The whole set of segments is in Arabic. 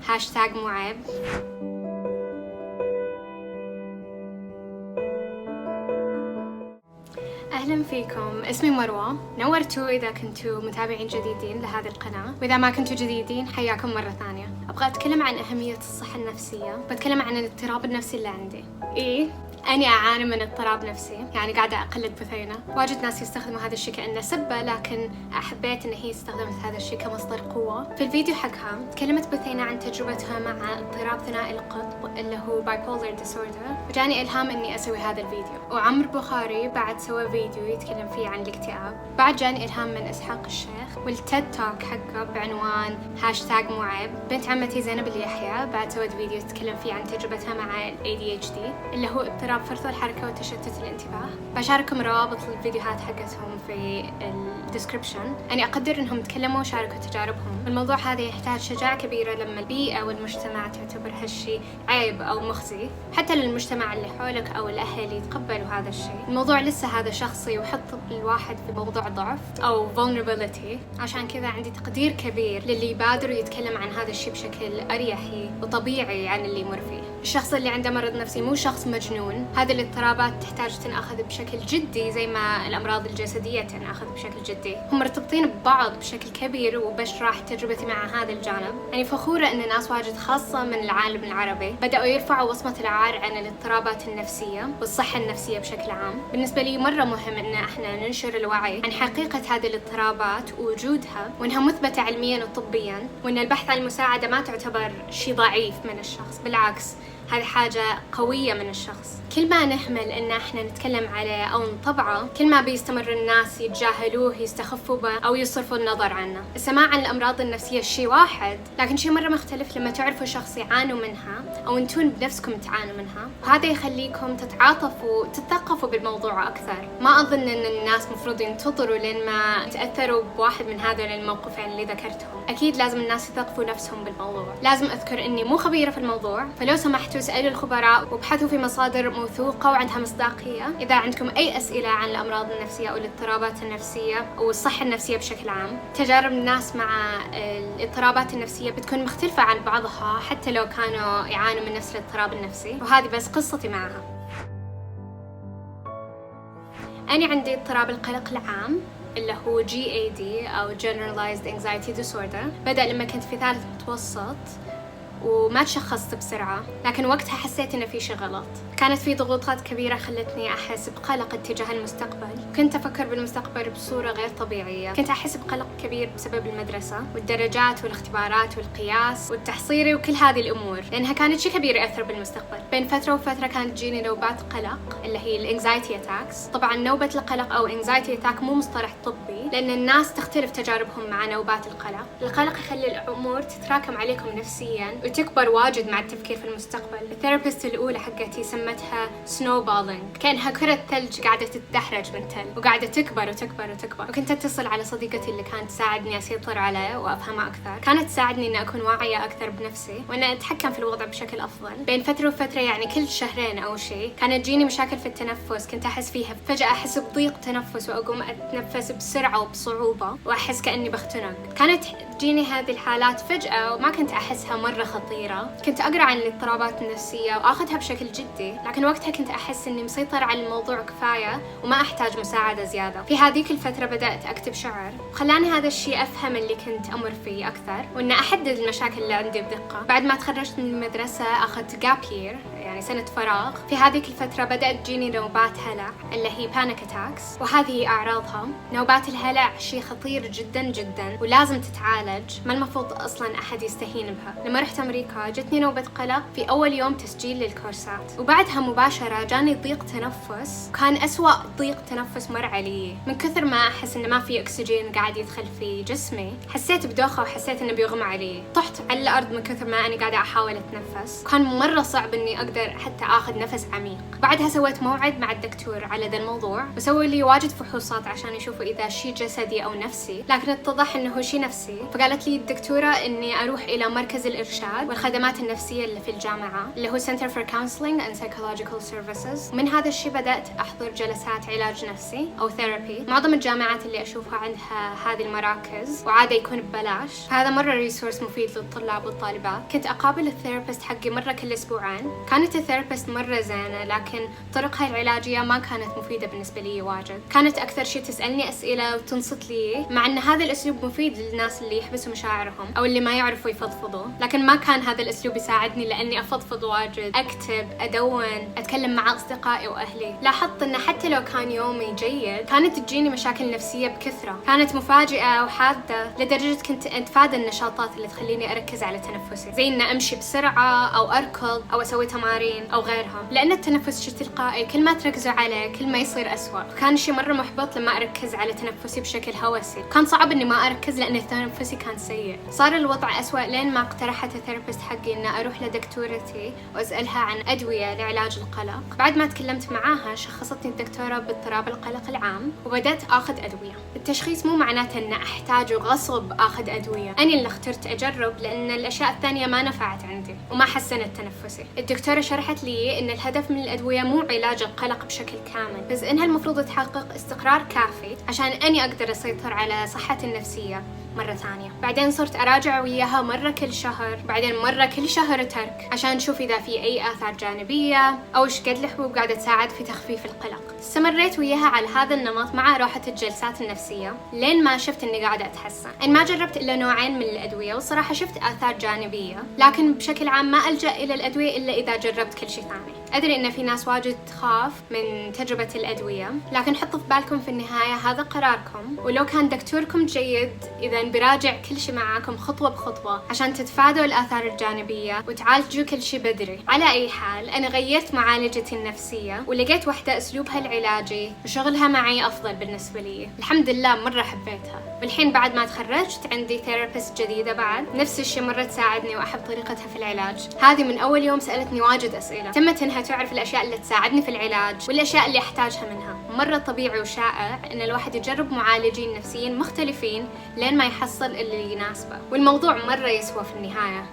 هاشتاج مو عيب. أهلا فيكم، اسمي مروة. نورتوا إذا كنتوا متابعين جديدين لهذه القناة، وإذا ما كنتوا جديدين حياكم مرة ثانية. أبغى أتكلم عن أهمية الصحة النفسية، بتكلم عن الاضطراب النفسي اللي عندي. أني أعاني من اضطراب نفسي، يعني قاعدة أقلد بثينة. واجد ناس يستخدموا هذا الشيء كأنه سبة، لكن حبيت إن هي استخدمت هذا الشيء كمصدر قوة. في الفيديو حقها تكلمت بثينة عن تجربتها مع اضطراب ثنائي القطب اللي هو bipolar disorder، وجاني إلهام إني أسوي هذا الفيديو. وعمر بخاري بعد سوى فيديو يتكلم فيه عن الاكتئاب. بعد جاني إلهام من إسحاق الشيخ والتيد توك حقه بعنوان هاشتاج مو عيب. بنت عمتي زينب اليحيى بعد سوت فيديو تتكلم فيه عن تجربتها مع ال ADHD اللي هو اضطراب فرط الحركة وتشتت الانتباه. بشارككم روابط الفيديوهات حقتهم في الديسكريبشن. أنا أقدر إنهم تكلموا وشاركوا تجاربهم. الموضوع هذا يحتاج شجاعة كبيرة لما البيئة والمجتمع تعتبر هالشي عيب أو مخزي، حتى للمجتمع اللي حولك أو الأهل يتقبلوا هذا الشيء. الموضوع لسه هذا شخصي ويحط الواحد في موضوع ضعف أو vulnerability. عشان كذا عندي تقدير كبير للي يبادروا يتكلم عن هذا الشيء بشكل أريحي وطبيعي عن اللي يمر فيه. الشخص اللي عنده مرض نفسي مو شخص مجنون. هذه الاضطرابات تحتاج تنأخذ بشكل جدي زي ما الأمراض الجسدية تنأخذ بشكل جدي. هم مرتبطين ببعض بشكل كبير، وبشرح تجربتي مع هذا الجانب. يعني فخورة أن ناس واجد خاصة من العالم العربي بدأوا يرفعوا وصمة العار عن الاضطرابات النفسية والصحة النفسية بشكل عام. بالنسبة لي مرة مهم أن احنا ننشر الوعي عن حقيقة هذه الاضطرابات ووجودها، وأنها مثبتة علميا وطبيا، وأن البحث عن المساعدة ما تعتبر شيء ضعيف من الشخص، بالعكس هذه حاجة قوية من الشخص. كل ما نحمل إن احنا نتكلم عليه أو نطبعه، كل ما بيستمر الناس يتجاهلوه، يستخفوا به أو يصرفوا النظر عنه. السماع عن الأمراض النفسية شيء واحد، لكن شيء مرة مختلف لما تعرفوا شخص يعانوا منها أو انتون بنفسكم تعانوا منها، وهذا يخليكم تتعاطفوا تتثقفوا بالموضوع أكثر. ما أظن إن الناس مفروض ينتظروا لين ما تأثروا بواحد من هذول الموقفين اللي ذكرتهم. أكيد لازم الناس يثقفوا نفسهم بالموضوع. لازم أذكر إني مو خبيرة في الموضوع، فلو سمحتوا اسألوا الخبراء وابحثوا في مصادر موثوقة وعندها مصداقية. إذا عندكم أي أسئلة عن الأمراض النفسية أو الاضطرابات النفسية أو الصحة النفسية بشكل عام، تجارب الناس مع الاضطرابات النفسية بتكون مختلفة عن بعضها حتى لو كانوا يعانوا من نفس الاضطراب النفسي، وهذه بس قصتي معها. أنا عندي اضطراب القلق العام اللي هو GAD أو Generalized Anxiety Disorder. بدأ لما كنت في ثالث متوسط وما تشخصت بسرعة، لكن وقتها حسيت إن في شيء غلط. كانت في ضغوطات كبيرة خلتني أحس بقلق اتجاه المستقبل. كنت أفكر بالمستقبل بصورة غير طبيعية. كنت أحس بقلق كبير بسبب المدرسة والدرجات والاختبارات والقياس والتحصيلي وكل هذه الأمور، لأنها كانت شيء كبير يأثر بالمستقبل. بين فترة وفترة كانت تجيني نوبات قلق اللي هي الانكزايتي اتاكس. طبعا نوبة القلق أو انكزايتي اتاك مو مصطلح طبي، لأن الناس تختلف تجاربهم مع نوبات القلق. القلق يخلي الأمور تتراكم عليكم نفسيا وتكبر واجد مع التفكير في المستقبل. الثيرابيست الأولى حقتي سمتها سنوبالينج، كأنها كرة ثلج قاعدة تتدحرج من تل وقاعدة تكبر وتكبر وتكبر. وكنت أتصل على صديقتي اللي كانت تساعدني أسيطر عليه وأفهمه أكثر. كانت تساعدني إني أكون واعية أكثر بنفسي وإن أتحكم في الوضع بشكل أفضل. بين فترة وفترة يعني كل شهرين أو شيء كانت تجيني مشاكل في التنفس. كنت أحس فيها فجأة أحس بضيق تنفس وأقوم أتنفس بسرعة وبصعوبة وأحس كأني بختنق. كانت تجيني هذه الحالات فجأة وما كنت أحسها مرة خطيرة. كنت أقرأ عن الاضطرابات النفسية وأخذها بشكل جدي، لكن وقتها كنت أحس إني مسيطر على الموضوع كفاية وما أحتاج مساعدة زيادة. في هذيك الفترة بدأت أكتب شعر، وخلاني هذا الشيء أفهم اللي كنت أمر فيه أكثر وإن أحدد المشاكل اللي عندي بدقة. بعد ما تخرجت من المدرسة أخذت gap year، يعني سنة فراغ. في هذيك الفترة بدأت تجيني نوبات هلع اللي هي panic attacks، وهذه أعراضها. نوبات الهلع شيء خطير جدا جدا ولازم تتعالج، ما المفروض أصلا أحد يستهين بها. لما رحت أمريكا جتني نوبة قلق في أول يوم تسجيل للكورسات، وبعدها مباشرة جاني ضيق تنفس، كان أسوأ ضيق تنفس مر علي. من كثر ما أحس إن ما في أكسجين قاعد يدخل في جسمي، حسيت بدوخة وحسيت إنه بيغمى علي. طحت على الأرض من كثر ما أنا قاعدة أحاول أتنفس. كان مرة صعب إني أقدر أقدر حتى أخذ نفس عميق. بعدها سويت موعد مع الدكتور على ذا الموضوع، وسووا لي واجد فحوصات عشان يشوفوا إذا شيء جسدي أو نفسي، لكن اتضح إنه شيء نفسي. فقالت لي الدكتورة إني أروح إلى مركز الإرشاد والخدمات النفسية اللي في الجامعة، اللي هو Center for Counseling and Psychological Services. ومن هذا الشيء بدأت أحضر جلسات علاج نفسي أو ثيرابي. معظم الجامعات اللي أشوفها عندها هذه المراكز، وعادة يكون ببلاش، فهذا مرة ريسورس مفيد للطلاب والطالبات. كنت أقابل الثيرابيست حقي مرة كل أسبوعين. كانت الثيرابيست مرة زينة، لكن طرقها العلاجية ما كانت مفيدة بالنسبة لي واجد. كانت أكثر شيء تسألني أسئلة وتنصت لي، مع أن هذا الأسلوب مفيد للناس اللي يحبسوا مشاعرهم أو اللي ما يعرفوا يفضفضوا، لكن ما كان هذا الأسلوب يساعدني لأني أفضفض واجد، أكتب، أدون، أتكلم مع أصدقائي وأهلي. لاحظت أن حتى لو كان يومي جيد كانت تجيني مشاكل نفسية بكثرة، كانت مفاجئة وحادة لدرجة كنت أتفادى النشاطات اللي تخليني أركز على تنفسي، زي إن أمشي بسرعة أو أركض أو أسوي تمارين أو غيرها، لأن التنفس شيء تلقائي كل ما تركزوا عليه كل ما يصير أسوأ. كان شيء مرة محبط لما أركز على تنفسي بشكل هوسي، كان صعب إني ما أركز لأن تنفسي كان سيء. صار الوضع أسوأ لين ما اقترحت الثيرابيست حقي إن أروح لدكتورتي وأسألها عن أدوية لعلاج القلق. بعد ما تكلمت معاها شخصتني الدكتورة باضطراب القلق العام، وبدأت آخذ أدوية. التشخيص مو معناته إن أحتاج غصب آخذ أدوية، أنا اللي اخترت أجرب لأن الأشياء الثانية ما نفعت عندي وما حسنت تنفسي. الدكتورة شرحت لي إن الهدف من الأدوية مو علاج القلق بشكل كامل، بس إنها المفروض تحقق استقرار كافي عشان أني أقدر أسيطر على صحتي النفسية مرة ثانية. بعدين صرت أراجع وياها مرة كل شهر، بعدين مرة كل شهر ترك، عشان نشوف إذا في أي آثار جانبية أو إيش قد الحبوب قاعدة تساعد في تخفيف القلق. استمريت وياها على هذا النمط مع راحة الجلسات النفسية لين ما شفت إني قاعدة أتحسن. أنا ما جربت إلا نوعين من الأدوية، والصراحة شفت آثار جانبية، لكن بشكل عام ما ألجأ إلى الأدوية إلا إذا جربت كل شيء ثاني. أدري إن في ناس واجد تخاف من تجربة الأدوية، لكن حطوا في بالكم في النهاية هذا قراركم، ولو كان دكتوركم جيد إذا براجع كل شيء معاكم خطوة بخطوة عشان تتفادوا الآثار الجانبية وتعالجوا كل شيء بدري. على أي حال أنا غيرت معالجتي النفسية ولقيت واحدة أسلوبها العلاجي وشغلها معي أفضل بالنسبة لي، الحمد لله مرة حبيتها. والحين بعد ما تخرجت عندي ثيرابيست جديدة بعد نفس الشيء مرة تساعدني وأحب طريقتها في العلاج. هذه من أول يوم سألتني واجد أسئلة، تمت إنها تعرف الأشياء اللي تساعدني في العلاج والأشياء اللي أحتاجها منها. مرة طبيعي وشائع إن الواحد يجرب معالجين نفسيين مختلفين لين ما يحصل اللي يناسبه، والموضوع مرة يسوى في النهاية.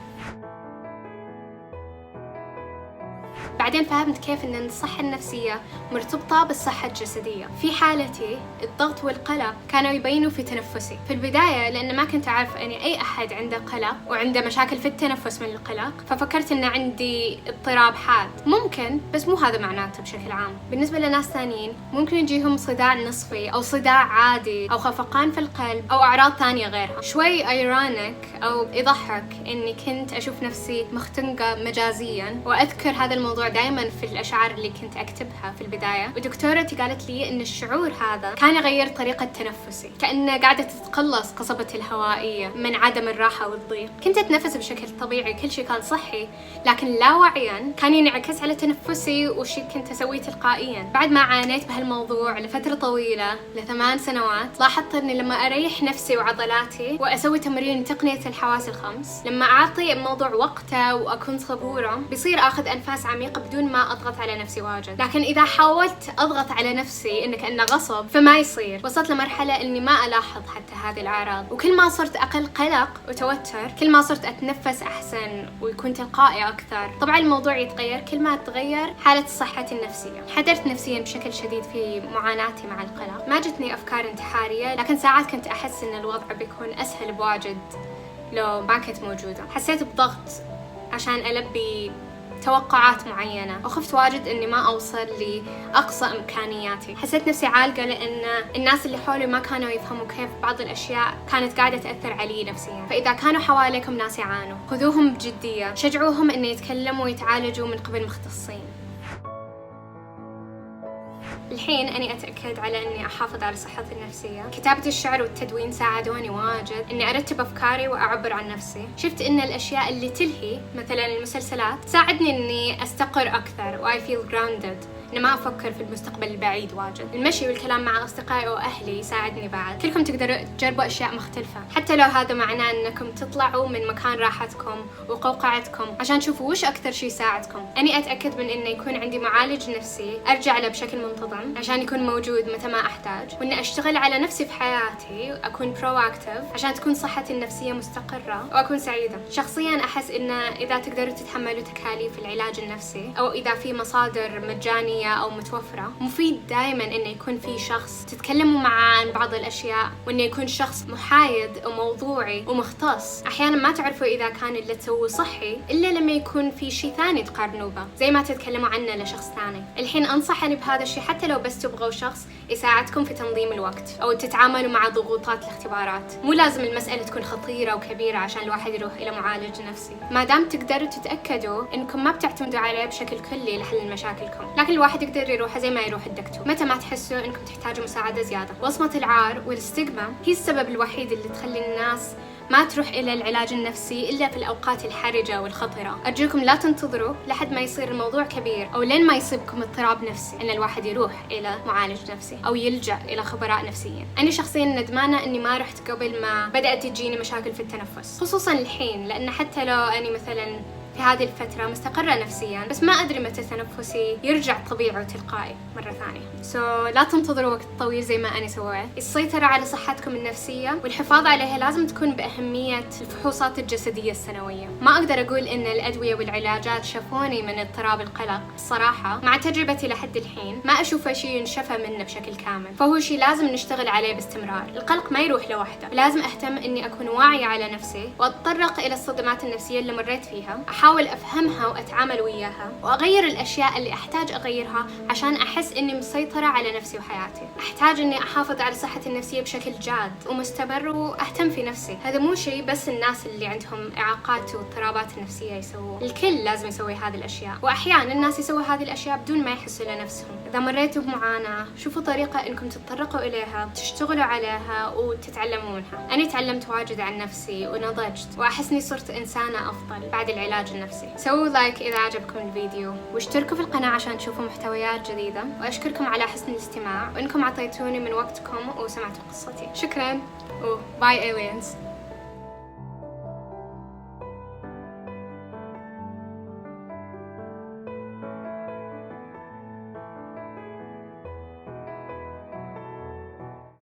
بعدين فهمت كيف أن الصحة النفسية مرتبطة بالصحة الجسدية. في حالتي الضغط والقلق كانوا يبينوا في تنفسي في البداية، لأن ما كنت أعرف أني أي أحد عنده قلق وعنده مشاكل في التنفس من القلق، ففكرت أن عندي اضطراب حاد ممكن، بس مو هذا معناته بشكل عام. بالنسبة لناس ثانيين ممكن يجيهم صداع نصفي أو صداع عادي أو خفقان في القلب أو أعراض ثانية غيرها. شوي ايرونيك أو يضحك أني كنت أشوف نفسي مختنقة مجازيا، وأذكر هذا الموضوع دائما في الأشعار اللي كنت أكتبها في البداية. ودكتورتي قالت لي إن الشعور هذا كان يغير طريقة تنفسي، كأنه قاعدة تتقلص قصبتي الهوائية من عدم الراحة والضيق. كنت أتنفس بشكل طبيعي، كل شيء كان صحي، لكن لاوعيا كان ينعكس على تنفسي وشي كنت أسويه تلقائيا. بعد ما عانيت بهالموضوع لفترة طويلة ل8 سنوات، لاحظت إني لما أريح نفسي وعضلاتي وأسوي تمرين تقنية الحواس الخمس، لما أعطي الموضوع وقته وأكون صبورة، بيصير أخذ أنفاس عميقة بدون ما أضغط على نفسي واجد. لكن إذا حاولت أضغط على نفسي إنه كأنه غصب فما يصير. وصلت لمرحلة إني ما ألاحظ حتى هذه الأعراض، وكل ما صرت أقل قلق وتوتر كل ما صرت أتنفس أحسن ويكون تلقائي أكثر. طبعا الموضوع يتغير كل ما تغير حالة صحتي النفسية. حدرت نفسيا بشكل شديد في معاناتي مع القلق، ما جتني أفكار انتحارية، لكن ساعات كنت أحس إن الوضع بيكون أسهل بواجد لو ما كنت موجودة. حسيت بضغط عشان ألبي توقعات معينة، وخفت واجد إني ما أوصل لأقصى إمكانياتي. حسيت نفسي عالقة لأن الناس اللي حولي ما كانوا يفهموا كيف بعض الأشياء كانت قاعدة تأثر علي نفسيا. فإذا كانوا حواليكم ناس يعانوا خذوهم بجدية، شجعوهم إن يتكلموا ويتعالجوا من قبل مختصين. الحين أني أتأكد على أني أحافظ على صحتي النفسية. كتابة الشعر والتدوين ساعدوني واجد أني أرتب أفكاري وأعبر عن نفسي. شفت أن الأشياء اللي تلهي مثلا المسلسلات تساعدني أني أستقر أكثر و I feel grounded إن ما أفكر في المستقبل البعيد واجد. المشي والكلام مع أصدقائي وأهلي يساعدني بعد. كلكم تقدروا تجربوا أشياء مختلفة، حتى لو هذا معناه إنكم تطلعوا من مكان راحتكم وقوقعتكم عشان تشوفوا وش أكثر شيء يساعدكم. أني أتأكد من إنه يكون عندي معالج نفسي أرجع له بشكل منتظم عشان يكون موجود متى ما أحتاج، وإني أشتغل على نفسي في حياتي وأكون proactive عشان تكون صحتي النفسية مستقرة وأكون سعيدة. شخصياً أحس إنه إذا تقدروا تتحملوا تكاليف العلاج النفسي أو إذا في مصادر مجانية أو متوفرة، مفيد دائماً إنه يكون في شخص تتكلموا معاه عن بعض الأشياء، وإنه يكون شخص محايد وموضوعي ومختص. أحياناً ما تعرفوا إذا كان اللي تسووه صحي إلا لما يكون في شيء ثاني تقارنوا به، زي ما تتكلموا عنه لشخص ثاني. الحين أنصح أنا بهذا الشيء حتى لو بس تبغوا شخص يساعدكم في تنظيم الوقت أو تتعاملوا مع ضغوطات الاختبارات. مو لازم المسألة تكون خطيرة وكبيرة عشان الواحد يروح إلى معالج نفسي، ما دام تقدروا تتأكدوا إنكم ما بتعتمدوا عليه بشكل كلي لحل مشاكلكم. لكن الواحد يقدر يروح زي ما يروح الدكتور متى ما تحسوا إنكم تحتاجوا مساعدة زيادة. وصمة العار والاستجمة هي السبب الوحيد اللي تخلي الناس ما تروح إلى العلاج النفسي إلا في الأوقات الحرجة والخطرة. أرجوكم لا تنتظروا لحد ما يصير الموضوع كبير أو لين ما يصيبكم اضطراب نفسي إن الواحد يروح إلى معالج نفسي أو يلجأ إلى خبراء نفسيين. أنا شخصياً ندمانة إني ما رحت قبل ما بدأت تجيني مشاكل في التنفس، خصوصاً الحين، لأن حتى لو أني مثلاً في هذه الفترة مستقرة نفسياً، بس ما أدري متى تنفسي يرجع طبيعي وتلقائي مرة ثانية. لا تنتظروا وقت طويل زي ما أنا سويت. السيطرة على صحتكم النفسية والحفاظ عليها لازم تكون بأهمية الفحوصات الجسدية السنوية. ما أقدر أقول إن الأدوية والعلاجات شفوني من اضطراب القلق. الصراحة مع تجربتي لحد الحين ما أشوفه شيء ينشفى منه بشكل كامل، فهو شيء لازم نشتغل عليه باستمرار. القلق ما يروح لوحده، لازم أهتم إني أكون واعية على نفسي وأتطرق إلى الصدمات النفسية اللي مريت فيها، أحاول أفهمها وأتعامل وياها وأغير الأشياء اللي أحتاج أغيرها عشان أحس إني مسيطرة على نفسي وحياتي. أحتاج إني أحافظ على صحتي النفسية بشكل جاد ومستمر وأهتم في نفسي. هذا مو شيء بس الناس اللي عندهم إعاقات واضطرابات نفسية يسووه، الكل لازم يسوي هذه الأشياء، وأحيانا الناس يسووا هذه الأشياء بدون ما يحسوا لنفسهم. إذا مريتوا بمعاناة شوفوا طريقة إنكم تتطرقوا إليها، تشتغلوا عليها وتتعلموا منها. أنا تعلمت واجد عن نفسي ونضجت وأحس إني صرت إنسانة أفضل بعد العلاج النفسي. سووا لايك إذا عجبكم الفيديو واشتركوا في القناة عشان تشوفوا محتويات جديدة، وأشكركم على حسن الاستماع وإنكم عطيتوني من وقتكم وسمعتوا قصتي. شكرا وباي aliens.